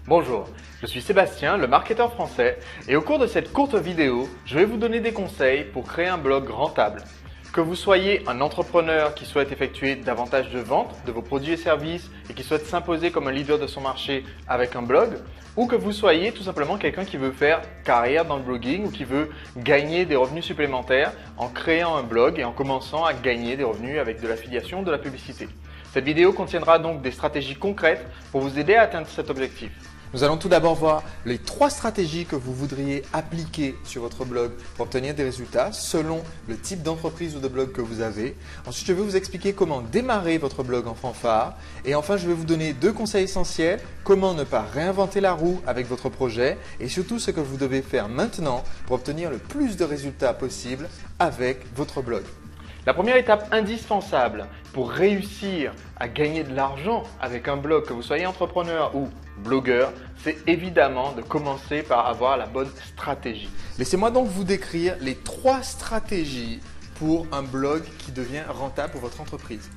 Bonjour, je suis Sébastien, le marketeur français, et au cours de cette courte vidéo, je vais vous donner des conseils pour créer un blog rentable. Que vous soyez un entrepreneur qui souhaite effectuer davantage de ventes de vos produits et services et qui souhaite s'imposer comme un leader de son marché avec un blog, ou que vous soyez tout simplement quelqu'un qui veut faire carrière dans le blogging ou qui veut gagner des revenus supplémentaires en créant un blog et en commençant à gagner des revenus avec de l'affiliation, de la publicité. Cette vidéo contiendra donc des stratégies concrètes pour vous aider à atteindre cet objectif. Nous allons tout d'abord voir les 3 stratégies que vous voudriez appliquer sur votre blog pour obtenir des résultats selon le type d'entreprise ou de blog que vous avez. Ensuite, je vais vous expliquer comment démarrer votre blog en fanfare. Et enfin, je vais vous donner 2 conseils essentiels, comment ne pas réinventer la roue avec votre projet et surtout ce que vous devez faire maintenant pour obtenir le plus de résultats possible avec votre blog. La première étape indispensable pour réussir à gagner de l'argent avec un blog, que vous soyez entrepreneur ou blogueur, c'est évidemment de commencer par avoir la bonne stratégie. Laissez-moi donc vous décrire les 3 stratégies pour un blog qui devient rentable pour votre entreprise.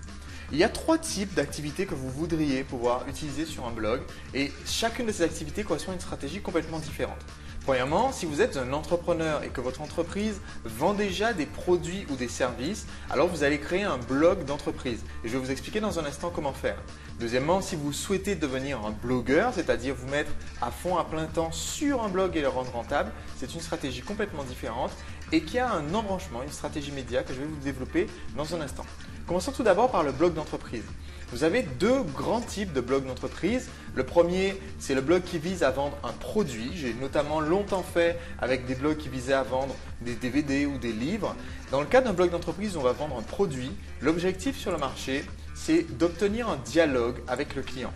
Il y a 3 types d'activités que vous voudriez pouvoir utiliser sur un blog et chacune de ces activités correspond à une stratégie complètement différente. Premièrement, si vous êtes un entrepreneur et que votre entreprise vend déjà des produits ou des services, alors vous allez créer un blog d'entreprise et je vais vous expliquer dans un instant comment faire. Deuxièmement, si vous souhaitez devenir un blogueur, c'est-à-dire vous mettre à fond à plein temps sur un blog et le rendre rentable, c'est une stratégie complètement différente et qui a un embranchement, une stratégie média que je vais vous développer dans un instant. Commençons tout d'abord par le blog d'entreprise. Vous avez 2 grands types de blogs d'entreprise. Le premier, c'est le blog qui vise à vendre un produit. J'ai notamment longtemps fait avec des blogs qui visaient à vendre des DVD ou des livres. Dans le cas d'un blog d'entreprise où on va vendre un produit, l'objectif sur le marché, c'est d'obtenir un dialogue avec le client.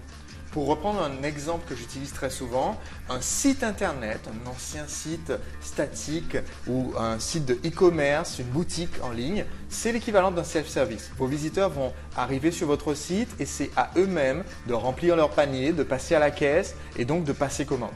Pour reprendre un exemple que j'utilise très souvent, un site internet, un ancien site statique ou un site de e-commerce, une boutique en ligne, c'est l'équivalent d'un self-service. Vos visiteurs vont arriver sur votre site et c'est à eux-mêmes de remplir leur panier, de passer à la caisse et donc de passer commande.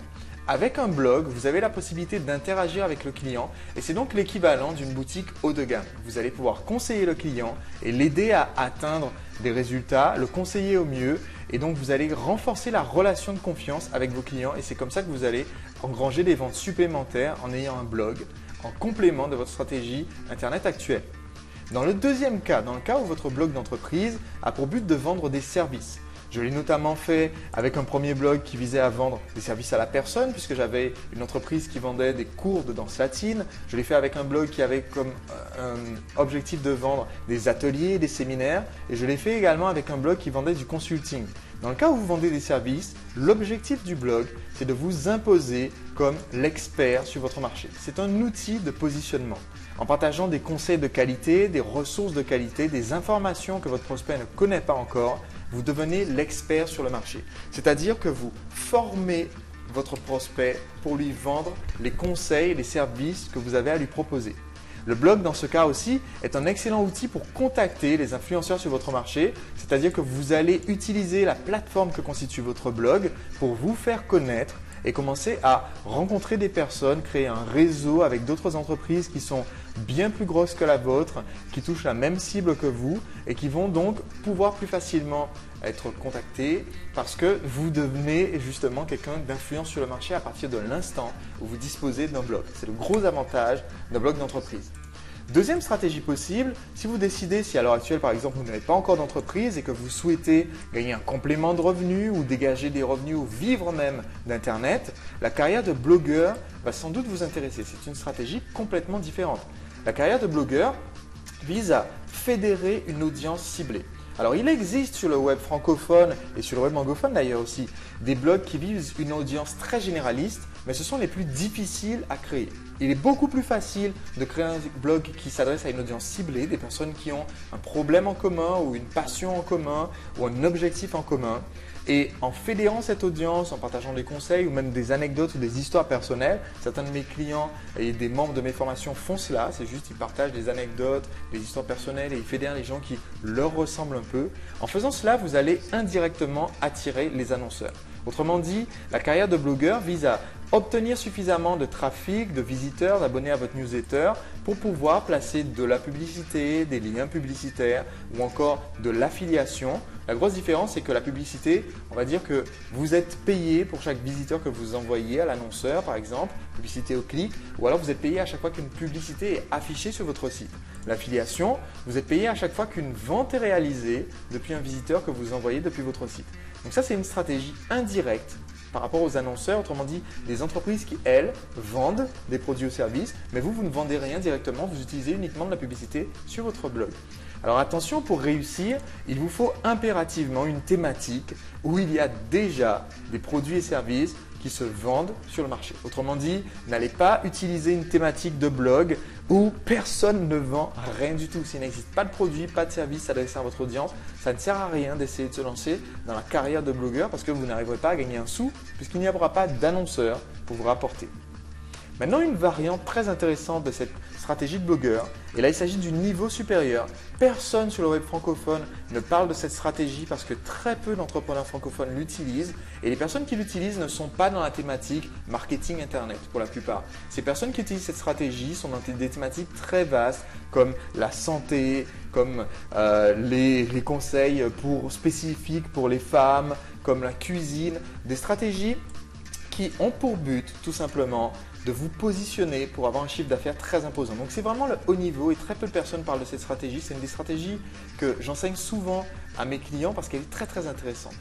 Avec un blog, vous avez la possibilité d'interagir avec le client et c'est donc l'équivalent d'une boutique haut de gamme. Vous allez pouvoir conseiller le client et l'aider à atteindre des résultats, le conseiller au mieux et donc vous allez renforcer la relation de confiance avec vos clients et c'est comme ça que vous allez engranger des ventes supplémentaires en ayant un blog en complément de votre stratégie Internet actuelle. Dans le deuxième cas, dans le cas où votre blog d'entreprise a pour but de vendre des services, je l'ai notamment fait avec un premier blog qui visait à vendre des services à la personne puisque j'avais une entreprise qui vendait des cours de danse latine. Je l'ai fait avec un blog qui avait comme objectif de vendre des ateliers, des séminaires et je l'ai fait également avec un blog qui vendait du consulting. Dans le cas où vous vendez des services, l'objectif du blog, c'est de vous imposer comme l'expert sur votre marché. C'est un outil de positionnement. En partageant des conseils de qualité, des ressources de qualité, des informations que votre prospect ne connaît pas encore, vous devenez l'expert sur le marché. C'est-à-dire que vous formez votre prospect pour lui vendre les conseils et les services que vous avez à lui proposer. Le blog, dans ce cas aussi, est un excellent outil pour contacter les influenceurs sur votre marché, c'est-à-dire que vous allez utiliser la plateforme que constitue votre blog pour vous faire connaître et commencer à rencontrer des personnes, créer un réseau avec d'autres entreprises qui sont bien plus grosses que la vôtre, qui touchent la même cible que vous et qui vont donc pouvoir plus facilement être contactées parce que vous devenez justement quelqu'un d'influence sur le marché à partir de l'instant où vous disposez d'un blog. C'est le gros avantage d'un blog d'entreprise. Deuxième stratégie possible, si vous décidez, si à l'heure actuelle par exemple vous n'avez pas encore d'entreprise et que vous souhaitez gagner un complément de revenus ou dégager des revenus ou vivre même d'Internet, la carrière de blogueur va sans doute vous intéresser. C'est une stratégie complètement différente. La carrière de blogueur vise à fédérer une audience ciblée. Alors il existe sur le web francophone et sur le web anglophone d'ailleurs aussi des blogs qui visent une audience très généraliste, mais ce sont les plus difficiles à créer. Il est beaucoup plus facile de créer un blog qui s'adresse à une audience ciblée, des personnes qui ont un problème en commun ou une passion en commun ou un objectif en commun. Et en fédérant cette audience, en partageant des conseils ou même des anecdotes ou des histoires personnelles, certains de mes clients et des membres de mes formations font cela, c'est juste qu'ils partagent des anecdotes, des histoires personnelles et ils fédèrent les gens qui leur ressemblent un peu. En faisant cela, vous allez indirectement attirer les annonceurs. Autrement dit, la carrière de blogueur vise à obtenir suffisamment de trafic, de visiteurs, d'abonnés à votre newsletter pour pouvoir placer de la publicité, des liens publicitaires ou encore de l'affiliation. La grosse différence, c'est que la publicité, on va dire que vous êtes payé pour chaque visiteur que vous envoyez à l'annonceur, par exemple, publicité au clic, ou alors vous êtes payé à chaque fois qu'une publicité est affichée sur votre site. L'affiliation, vous êtes payé à chaque fois qu'une vente est réalisée depuis un visiteur que vous envoyez depuis votre site. Donc ça, c'est une stratégie indirecte par rapport aux annonceurs, autrement dit, des entreprises qui, elles, vendent des produits ou services, mais vous ne vendez rien directement, vous utilisez uniquement de la publicité sur votre blog. Alors attention, pour réussir, il vous faut impérativement une thématique où il y a déjà des produits et services qui se vendent sur le marché. Autrement dit, n'allez pas utiliser une thématique de blog où personne ne vend rien du tout. S'il n'existe pas de produit, pas de service adressé à votre audience, ça ne sert à rien d'essayer de se lancer dans la carrière de blogueur parce que vous n'arriverez pas à gagner un sou puisqu'il n'y aura pas d'annonceur pour vous rapporter. Maintenant, une variante très intéressante de cette stratégie de blogueur, et là il s'agit du niveau supérieur. Personne sur le web francophone ne parle de cette stratégie parce que très peu d'entrepreneurs francophones l'utilisent et les personnes qui l'utilisent ne sont pas dans la thématique marketing internet pour la plupart. Ces personnes qui utilisent cette stratégie sont dans des thématiques très vastes comme la santé, comme les conseils spécifiques pour les femmes, comme la cuisine, des stratégies qui ont pour but tout simplement de vous positionner pour avoir un chiffre d'affaires très imposant. Donc c'est vraiment le haut niveau et très peu de personnes parlent de cette stratégie. C'est une des stratégies que j'enseigne souvent à mes clients parce qu'elle est très très intéressante.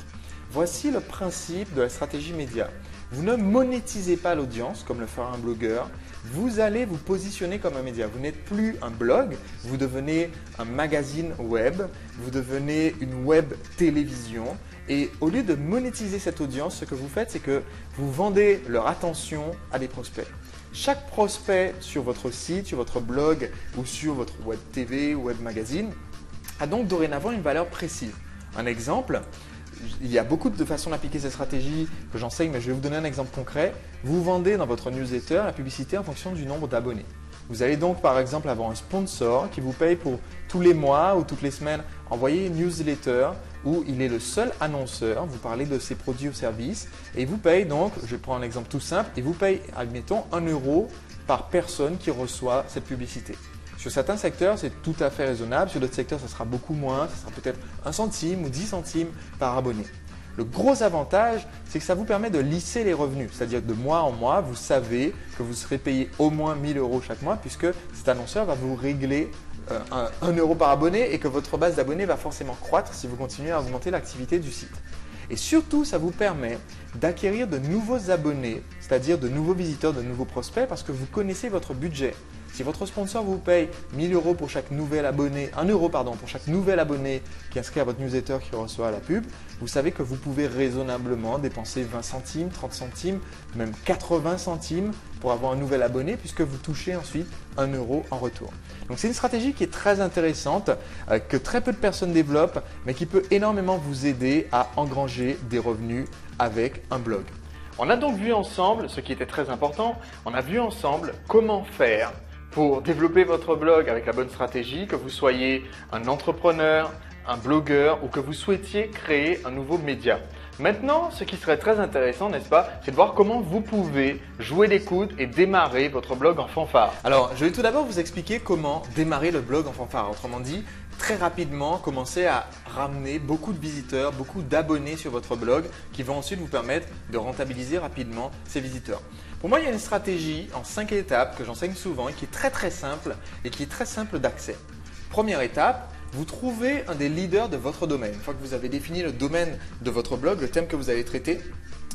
Voici le principe de la stratégie média. Vous ne monétisez pas l'audience comme le fera un blogueur. Vous allez vous positionner comme un média. Vous n'êtes plus un blog, vous devenez un magazine web, vous devenez une web télévision. Et au lieu de monétiser cette audience, ce que vous faites, c'est que vous vendez leur attention à des prospects. Chaque prospect sur votre site, sur votre blog ou sur votre web TV ou web magazine a donc dorénavant une valeur précise. Un exemple, il y a beaucoup de façons d'appliquer cette stratégie que j'enseigne, mais je vais vous donner un exemple concret. Vous vendez dans votre newsletter la publicité en fonction du nombre d'abonnés. Vous allez donc par exemple avoir un sponsor qui vous paye pour tous les mois ou toutes les semaines envoyer une newsletter où il est le seul annonceur, vous parlez de ses produits ou services et il vous paye donc, je vais prendre un exemple tout simple, il vous paye admettons 1 euro par personne qui reçoit cette publicité. Sur certains secteurs, c'est tout à fait raisonnable, sur d'autres secteurs, ça sera beaucoup moins, ça sera peut-être 1 centime ou 10 centimes par abonné. Le gros avantage, c'est que ça vous permet de lisser les revenus, c'est-à-dire de mois en mois, vous savez que vous serez payé au moins 1 000 euros chaque mois puisque cet annonceur va vous régler 1 euro par abonné et que votre base d'abonnés va forcément croître si vous continuez à augmenter l'activité du site. Et surtout, ça vous permet d'acquérir de nouveaux abonnés, c'est-à-dire de nouveaux visiteurs, de nouveaux prospects parce que vous connaissez votre budget. Si votre sponsor vous paye 1 000 euros pour chaque nouvel abonné, 1 euro pour chaque nouvel abonné qui est inscrit à votre newsletter qui reçoit la pub, vous savez que vous pouvez raisonnablement dépenser 20 centimes, 30 centimes, même 80 centimes pour avoir un nouvel abonné puisque vous touchez ensuite 1 euro en retour. Donc c'est une stratégie qui est très intéressante, que très peu de personnes développent, mais qui peut énormément vous aider à engranger des revenus avec un blog. On a donc vu ensemble, ce qui était très important, on a vu ensemble comment faire pour développer votre blog avec la bonne stratégie, que vous soyez un entrepreneur, un blogueur ou que vous souhaitiez créer un nouveau média. Maintenant, ce qui serait très intéressant, n'est-ce pas, c'est de voir comment vous pouvez jouer les coudes et démarrer votre blog en fanfare. Alors, je vais tout d'abord vous expliquer comment démarrer le blog en fanfare. Autrement dit, très rapidement, commencer à ramener beaucoup de visiteurs, beaucoup d'abonnés sur votre blog qui vont ensuite vous permettre de rentabiliser rapidement ces visiteurs. Pour moi, il y a une stratégie en 5 étapes que j'enseigne souvent et qui est très simple et qui est très simple d'accès. Première étape, vous trouvez un des leaders de votre domaine. Une fois que vous avez défini le domaine de votre blog, le thème que vous allez traiter,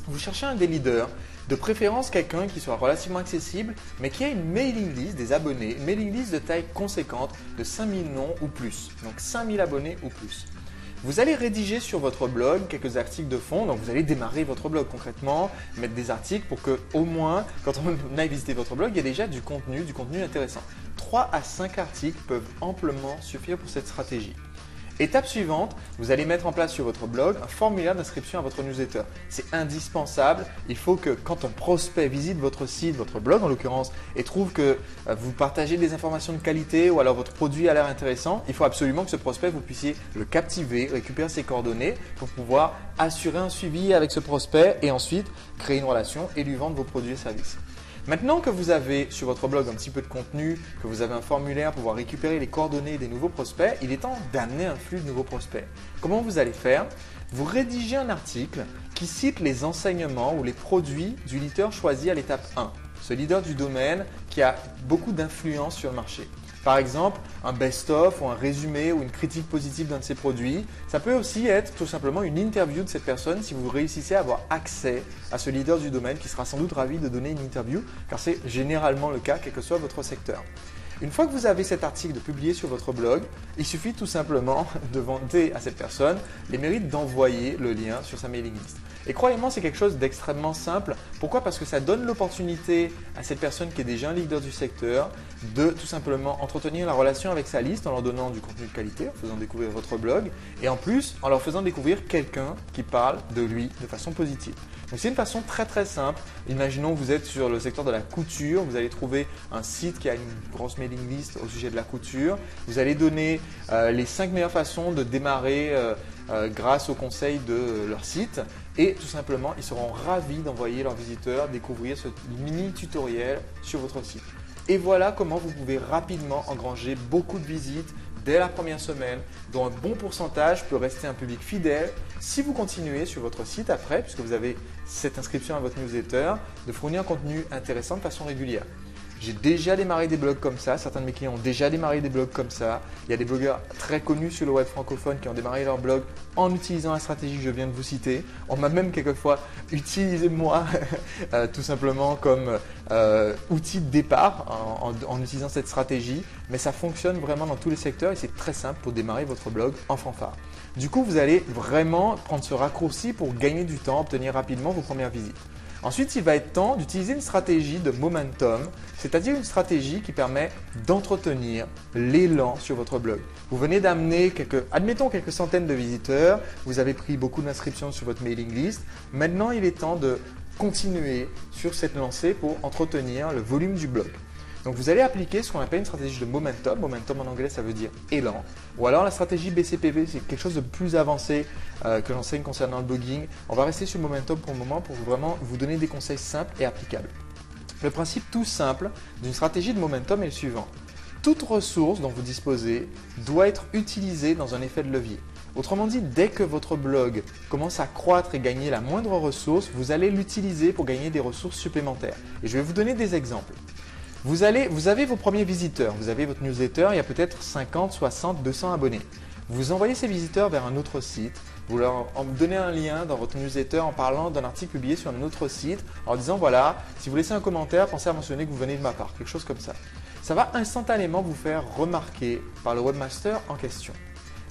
vous cherchez un des leaders, de préférence quelqu'un qui soit relativement accessible, mais qui a une mailing list des abonnés, une mailing list de taille conséquente de 5000 noms ou plus, donc 5000 abonnés ou plus. Vous allez rédiger sur votre blog quelques articles de fond, donc vous allez démarrer votre blog concrètement, mettre des articles pour que au moins, quand on aille visiter votre blog, il y a déjà du contenu intéressant. 3 à 5 articles peuvent amplement suffire pour cette stratégie. Étape suivante, vous allez mettre en place sur votre blog un formulaire d'inscription à votre newsletter. C'est indispensable. Il faut que quand un prospect visite votre site, votre blog en l'occurrence, et trouve que vous partagez des informations de qualité ou alors votre produit a l'air intéressant, il faut absolument que ce prospect, vous puissiez le captiver, récupérer ses coordonnées pour pouvoir assurer un suivi avec ce prospect et ensuite créer une relation et lui vendre vos produits et services. Maintenant que vous avez sur votre blog un petit peu de contenu, que vous avez un formulaire pour pouvoir récupérer les coordonnées des nouveaux prospects, il est temps d'amener un flux de nouveaux prospects. Comment vous allez faire? Vous rédigez un article qui cite les enseignements ou les produits du leader choisi à l'étape 1, ce leader du domaine qui a beaucoup d'influence sur le marché. Par exemple, un best-of ou un résumé ou une critique positive d'un de ses produits. Ça peut aussi être tout simplement une interview de cette personne si vous réussissez à avoir accès à ce leader du domaine qui sera sans doute ravi de donner une interview car c'est généralement le cas quel que soit votre secteur. Une fois que vous avez cet article de publier sur votre blog, il suffit tout simplement de vanter à cette personne les mérites d'envoyer le lien sur sa mailing list. Et croyez-moi, c'est quelque chose d'extrêmement simple. Pourquoi? Parce que ça donne l'opportunité à cette personne qui est déjà un leader du secteur de tout simplement entretenir la relation avec sa liste en leur donnant du contenu de qualité, en faisant découvrir votre blog et en plus en leur faisant découvrir quelqu'un qui parle de lui de façon positive. Donc c'est une façon très très simple. Imaginons que vous êtes sur le secteur de la couture, vous allez trouver un site qui a une grosse mailing list au sujet de la couture. Vous allez donner les 5 meilleures façons de démarrer grâce aux conseils de leur site et tout simplement ils seront ravis d'envoyer leurs visiteurs découvrir ce mini tutoriel sur votre site. Et voilà comment vous pouvez rapidement engranger beaucoup de visites dès la première semaine, dont un bon pourcentage peut rester un public fidèle si vous continuez sur votre site après, puisque vous avez cette inscription à votre newsletter, de fournir un contenu intéressant de façon régulière. J'ai déjà démarré des blogs comme ça, certains de mes clients ont déjà démarré des blogs comme ça. Il y a des blogueurs très connus sur le web francophone qui ont démarré leur blog en utilisant la stratégie que je viens de vous citer. On m'a même quelquefois utilisé moi tout simplement comme outil de départ en utilisant cette stratégie. Mais ça fonctionne vraiment dans tous les secteurs et c'est très simple pour démarrer votre blog en fanfare. Du coup, vous allez vraiment prendre ce raccourci pour gagner du temps, obtenir rapidement vos premières visites. Ensuite, il va être temps d'utiliser une stratégie de momentum, c'est-à-dire une stratégie qui permet d'entretenir l'élan sur votre blog. Vous venez d'amener admettons quelques centaines de visiteurs, vous avez pris beaucoup d'inscriptions sur votre mailing list. Maintenant, il est temps de continuer sur cette lancée pour entretenir le volume du blog. Donc, vous allez appliquer ce qu'on appelle une stratégie de momentum. Momentum en anglais, ça veut dire élan. Ou alors la stratégie BCPV, c'est quelque chose de plus avancé que j'enseigne concernant le blogging. On va rester sur momentum pour le moment pour vraiment vous donner des conseils simples et applicables. Le principe tout simple d'une stratégie de momentum est le suivant. Toute ressource dont vous disposez doit être utilisée dans un effet de levier. Autrement dit, dès que votre blog commence à croître et gagner la moindre ressource, vous allez l'utiliser pour gagner des ressources supplémentaires. Et je vais vous donner des exemples. Vous avez vos premiers visiteurs, vous avez votre newsletter, il y a peut-être 50, 60, 200 abonnés. Vous envoyez ces visiteurs vers un autre site, vous leur donnez un lien dans votre newsletter en parlant d'un article publié sur un autre site, en disant voilà, si vous laissez un commentaire, pensez à mentionner que vous venez de ma part, quelque chose comme ça. Ça va instantanément vous faire remarquer par le webmaster en question.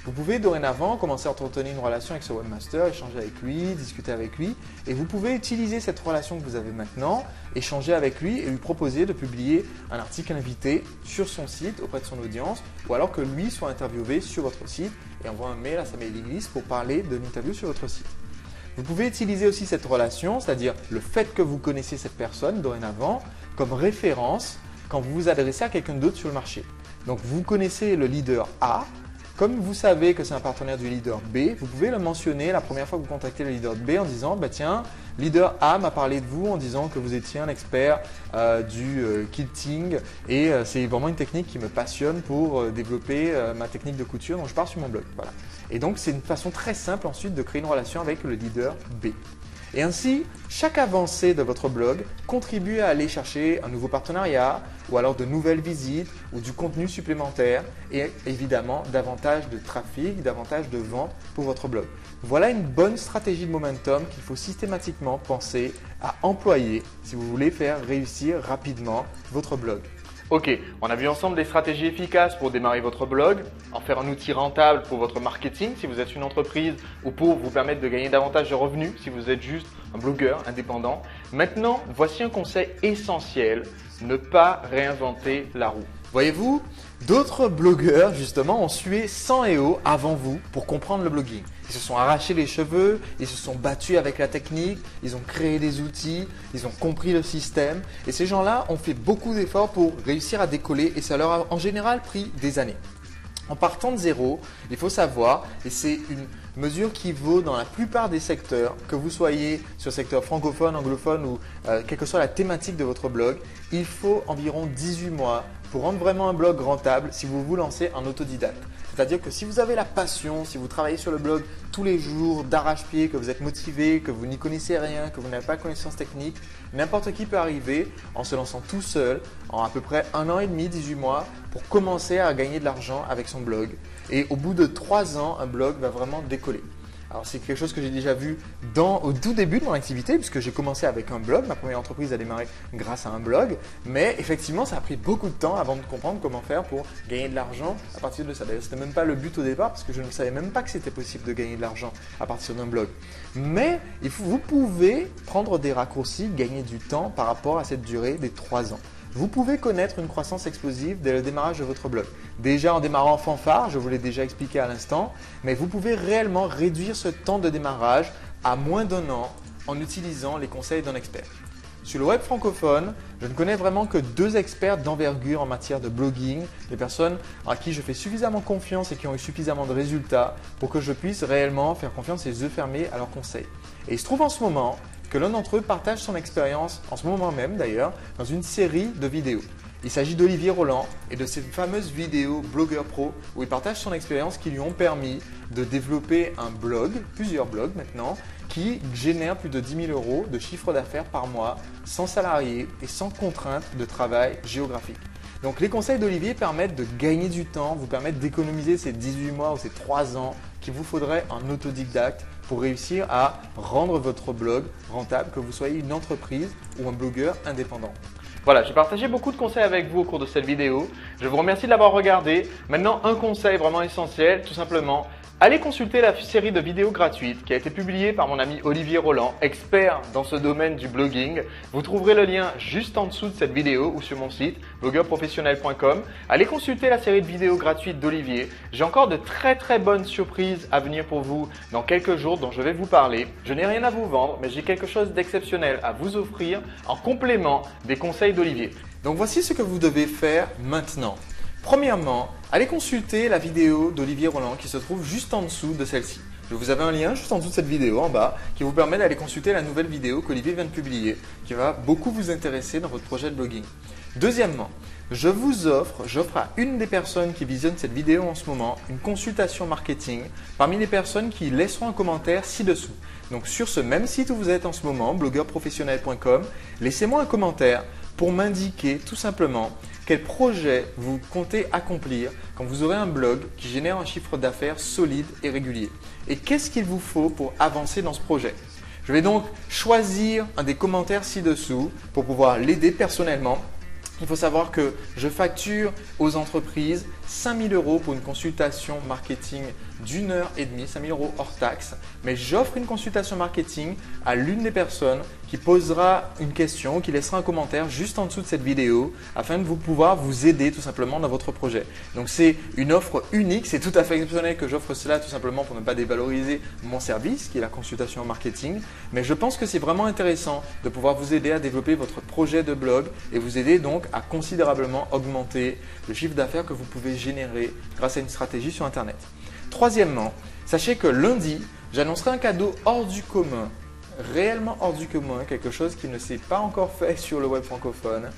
Vous pouvez dorénavant commencer à entretenir une relation avec ce webmaster, échanger avec lui, discuter avec lui et vous pouvez utiliser cette relation que vous avez maintenant, échanger avec lui et lui proposer de publier un article invité sur son site auprès de son audience ou alors que lui soit interviewé sur votre site et envoie un mail à sa mailing list pour parler de l'interview sur votre site. Vous pouvez utiliser aussi cette relation, c'est-à-dire le fait que vous connaissez cette personne dorénavant comme référence quand vous vous adressez à quelqu'un d'autre sur le marché. Donc vous connaissez le leader A. Comme vous savez que c'est un partenaire du leader B, vous pouvez le mentionner la première fois que vous contactez le leader B en disant bah tiens, leader A m'a parlé de vous en disant que vous étiez un expert du quilting et c'est vraiment une technique qui me passionne pour développer ma technique de couture dont je parle sur mon blog. Voilà. Et donc c'est une façon très simple ensuite de créer une relation avec le leader B. Et ainsi, chaque avancée de votre blog contribue à aller chercher un nouveau partenariat ou alors de nouvelles visites ou du contenu supplémentaire et évidemment davantage de trafic, davantage de ventes pour votre blog. Voilà une bonne stratégie de momentum qu'il faut systématiquement penser à employer si vous voulez faire réussir rapidement votre blog. Ok, on a vu ensemble des stratégies efficaces pour démarrer votre blog, en faire un outil rentable pour votre marketing si vous êtes une entreprise ou pour vous permettre de gagner davantage de revenus si vous êtes juste un blogueur indépendant. Maintenant, voici un conseil essentiel, ne pas réinventer la roue. Voyez-vous, d'autres blogueurs justement ont sué sang et eau avant vous pour comprendre le blogging. Ils se sont arrachés les cheveux, ils se sont battus avec la technique, ils ont créé des outils, ils ont compris le système et ces gens-là ont fait beaucoup d'efforts pour réussir à décoller et ça leur a en général pris des années. En partant de zéro, il faut savoir, et c'est une mesure qui vaut dans la plupart des secteurs, que vous soyez sur le secteur francophone, anglophone ou quelle que soit la thématique de votre blog, il faut environ 18 mois pour rendre vraiment un blog rentable si vous vous lancez en autodidacte. C'est-à-dire que si vous avez la passion, si vous travaillez sur le blog tous les jours d'arrache-pied, que vous êtes motivé, que vous n'y connaissez rien, que vous n'avez pas de connaissances techniques, n'importe qui peut arriver en se lançant tout seul en à peu près 1 an et demi, 18 mois pour commencer à gagner de l'argent avec son blog. Et au bout de 3 ans, un blog va vraiment décoller. Alors c'est quelque chose que j'ai déjà vu au tout début de mon activité puisque j'ai commencé avec un blog. Ma première entreprise a démarré grâce à un blog. Mais effectivement, ça a pris beaucoup de temps avant de comprendre comment faire pour gagner de l'argent à partir de ça. D'ailleurs, ce n'était même pas le but au départ parce que je ne savais même pas que c'était possible de gagner de l'argent à partir d'un blog. Mais vous pouvez prendre des raccourcis, gagner du temps par rapport à cette durée des 3 ans. Vous pouvez connaître une croissance explosive dès le démarrage de votre blog. Déjà en démarrant en fanfare, je vous l'ai déjà expliqué à l'instant, mais vous pouvez réellement réduire ce temps de démarrage à moins d'1 an en utilisant les conseils d'un expert. Sur le web francophone, je ne connais vraiment que 2 experts d'envergure en matière de blogging, des personnes à qui je fais suffisamment confiance et qui ont eu suffisamment de résultats pour que je puisse réellement faire confiance et les yeux fermés à leurs conseils. Et il se trouve en ce moment que l'un d'entre eux partage son expérience, en ce moment même d'ailleurs, dans une série de vidéos. Il s'agit d'Olivier Roland et de ces fameuses vidéos Blogueur Pro où il partage son expérience qui lui ont permis de développer un blog, plusieurs blogs maintenant, qui génèrent plus de 10 000 € de chiffre d'affaires par mois, sans salarié et sans contrainte de travail géographique. Donc les conseils d'Olivier permettent de gagner du temps, vous permettent d'économiser ces 18 mois ou ces 3 ans qu'il vous faudrait en autodidacte pour réussir à rendre votre blog rentable, que vous soyez une entreprise ou un blogueur indépendant. Voilà, j'ai partagé beaucoup de conseils avec vous au cours de cette vidéo. Je vous remercie de l'avoir regardé. Maintenant, un conseil vraiment essentiel, tout simplement. Allez consulter la série de vidéos gratuites qui a été publiée par mon ami Olivier Roland, expert dans ce domaine du blogging. Vous trouverez le lien juste en dessous de cette vidéo ou sur mon site blogueurprofessionnel.com. Allez consulter la série de vidéos gratuites d'Olivier. J'ai encore de très bonnes surprises à venir pour vous dans quelques jours dont je vais vous parler. Je n'ai rien à vous vendre, mais j'ai quelque chose d'exceptionnel à vous offrir en complément des conseils d'Olivier. Donc voici ce que vous devez faire maintenant. Premièrement, allez consulter la vidéo d'Olivier Roland qui se trouve juste en dessous de celle-ci. Vous avez un lien juste en dessous de cette vidéo en bas qui vous permet d'aller consulter la nouvelle vidéo qu'Olivier vient de publier qui va beaucoup vous intéresser dans votre projet de blogging. Deuxièmement, j'offre à une des personnes qui visionnent cette vidéo en ce moment une consultation marketing parmi les personnes qui laisseront un commentaire ci-dessous. Donc sur ce même site où vous êtes en ce moment, blogueurprofessionnel.com, laissez-moi un commentaire pour m'indiquer tout simplement quel projet vous comptez accomplir quand vous aurez un blog qui génère un chiffre d'affaires solide et régulier. Et qu'est-ce qu'il vous faut pour avancer dans ce projet? Je vais donc choisir un des commentaires ci-dessous pour pouvoir l'aider personnellement. Il faut savoir que je facture aux entreprises 5 000 € pour une consultation marketing d'1h30, 5 000 € hors taxe. Mais j'offre une consultation marketing à l'une des personnes qui posera une question, qui laissera un commentaire juste en dessous de cette vidéo afin de pouvoir vous aider tout simplement dans votre projet. Donc c'est une offre unique, c'est tout à fait exceptionnel que j'offre cela tout simplement pour ne pas dévaloriser mon service qui est la consultation marketing. Mais je pense que c'est vraiment intéressant de pouvoir vous aider à développer votre projet de blog et vous aider donc à considérablement augmenter le chiffre d'affaires que vous pouvez générer grâce à une stratégie sur Internet. Troisièmement, sachez que lundi, j'annoncerai un cadeau hors du commun, réellement hors du commun, quelque chose qui ne s'est pas encore fait sur le web francophone.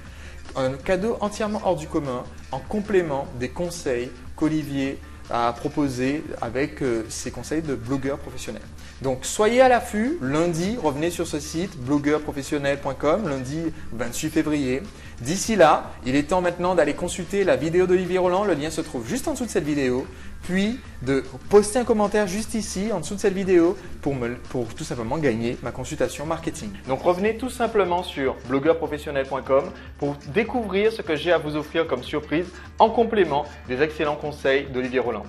Un cadeau entièrement hors du commun en complément des conseils qu'Olivier a proposés avec ses conseils de blogueur professionnel. Donc soyez à l'affût, lundi, revenez sur ce site blogueurprofessionnel.com, lundi 28 février. D'ici là, il est temps maintenant d'aller consulter la vidéo d'Olivier Roland, le lien se trouve juste en dessous de cette vidéo, puis de poster un commentaire juste ici en dessous de cette vidéo pour tout simplement gagner ma consultation marketing. Donc revenez tout simplement sur blogueurprofessionnel.com pour découvrir ce que j'ai à vous offrir comme surprise en complément des excellents conseils d'Olivier Roland.